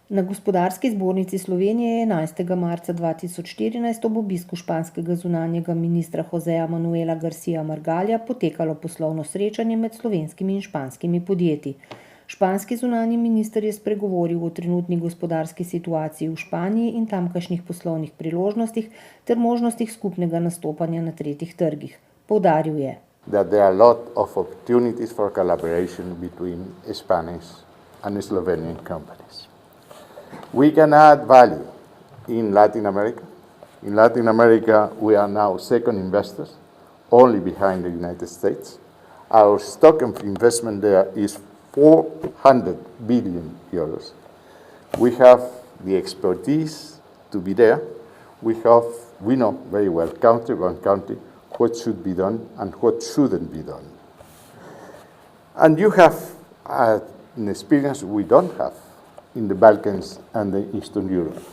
Na Gospodarski zbornici Slovenije je 11. marca 2014 ob obisku španskega zunanjega ministra Joseja Manuela García Margalja potekalo poslovno srečanje med slovenskimi in španskimi podjetji. Španski zunanji minister je spregovoril o trenutni gospodarski situaciji v Španiji in tamkajšnjih poslovnih priložnostih ter možnostih skupnega nastopanja na tretjih trgih. Poudaril je, that there are a lot of opportunities for collaboration between Spanish and Slovenian companies. We can add value in Latin America. In Latin America, we are now second investors, only behind the United States. Our stock of investment there is 400 billion euros. We have the expertise to be there. We know very well, country by country, what should be done and what shouldn't be done. And you have an experience we don't have in the Balkans and the Eastern Europe.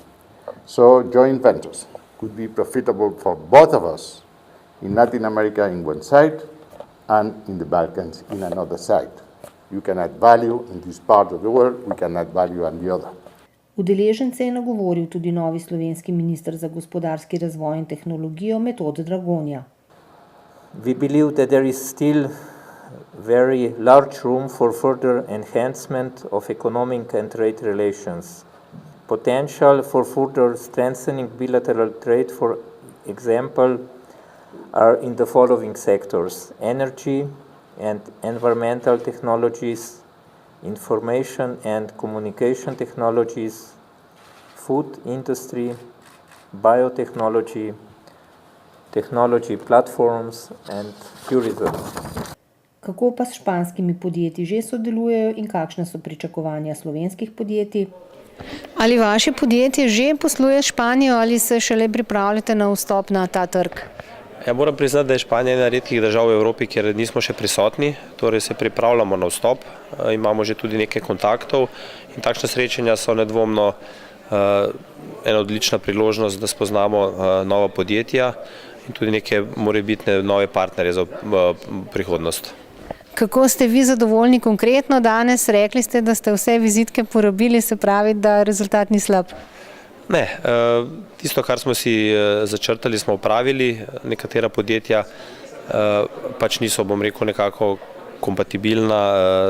So joint ventures could be profitable for both of us in Latin America in one side and in the Balkans in another side. You can add value in this part of the world, we can add value on the other. Udeležence je nagovoril tudi novi slovenski minister za gospodarski razvoj in tehnologijo Metod Dragonja. We believe that there is still very large room for further enhancement of economic and trade relations. Potential for further strengthening bilateral trade, for example, are in the following sectors: energy and environmental technologies, information and communication technologies, food industry, biotechnology, technology platforms and tourism. Kako pa s španskimi podjetji že sodelujejo in kakšna so pričakovanja slovenskih podjetij? Ali vaše podjetje že posluje s Španijo ali se šele pripravljate na vstop na ta trg? Ja, moram priznati, da je Španija ena redkih držav v Evropi, kjer nismo še prisotni, torej se pripravljamo na vstop, imamo že tudi nekaj kontaktov in takšne srečanja so nedvomno ena odlična priložnost, da spoznamo nova podjetja in tudi neke morebitne nove partnerje za prihodnost. Kako ste vi zadovoljni konkretno danes? Rekli ste, da ste vse vizitke porabili, se pravi, da rezultat ni slab. Ne, tisto, kar smo si začrtali, smo opravili. Nekatera podjetja pač niso, bom rekel, nekako kompatibilna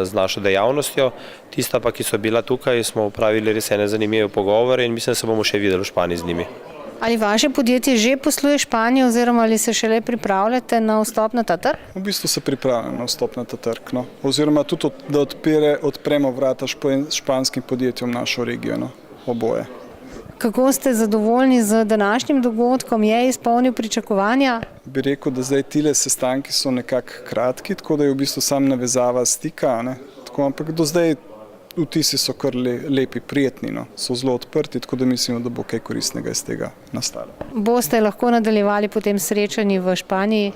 z našo dejavnostjo. Tista pa, ki so bila tukaj, smo opravili res ene zanimive pogovore in mislim, da se bomo še videli v Španiji z njimi. Ali vaše podjetje že posluje Španijo oziroma ali se šele pripravljate na vstop na ta trg? V bistvu se pripravljamo na vstop na ta trg, no. Oziroma tudi, da odpremo vrata španskim podjetjem v našo regijo, no. Oboje. Kako ste zadovoljni z današnjim dogodkom? Je izpolnil pričakovanja? Bi rekel, da zdaj tile sestanki so nekako kratki, tako da je v bistvu sam navezava stika, ne. Tako, ampak do zdaj vtisi so kar lepi, prijetni, no. So zelo odprti, tako da mislimo, da bo kaj koristnega iz tega nastalo. Boste lahko nadaljevali potem srečanji v Španiji?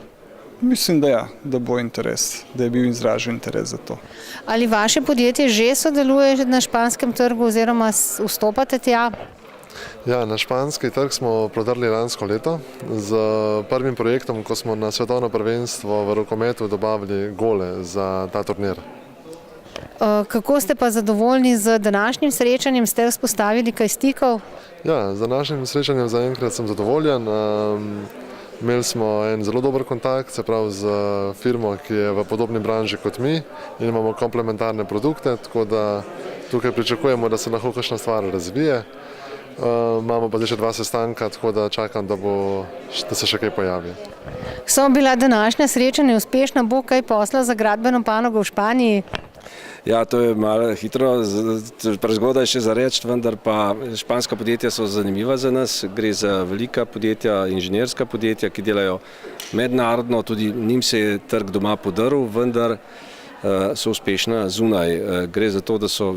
Mislim, da ja, da bo interes, da je bil izražen interes za to. Ali vaše podjetje že sodeluje na španskem trgu oziroma vstopate tja? Ja, na španski trg smo prodrli lansko leto z prvim projektom, ko smo na svetovno prvenstvo v rokometu dobavili gole za ta turnir. Kako ste pa zadovoljni z današnjim srečanjem? Ste vzpostavili kaj stikov? Ja, z današnjim srečanjem zaenkrat sem zadovoljen. Imeli smo en zelo dober kontakt, se pravi z firmo, ki je v podobni branži kot mi in imamo komplementarne produkte, tako da tukaj pričakujemo, da se lahko kakšna stvar razvije. Imamo pa zdaj še 2 sestanka, tako da čakam, da se še kaj pojavi. So bila današnja srečanja uspešna? Bo kaj posla za gradbeno panogo v Španiji? Ja, to je malo hitro, prezgodaj še za reči, vendar pa španska podjetja so zanimiva za nas. Gre za velika podjetja, inženirska podjetja, ki delajo mednarodno, tudi njim se je trg doma podrl, vendar so uspešna zunaj. Gre za to, da so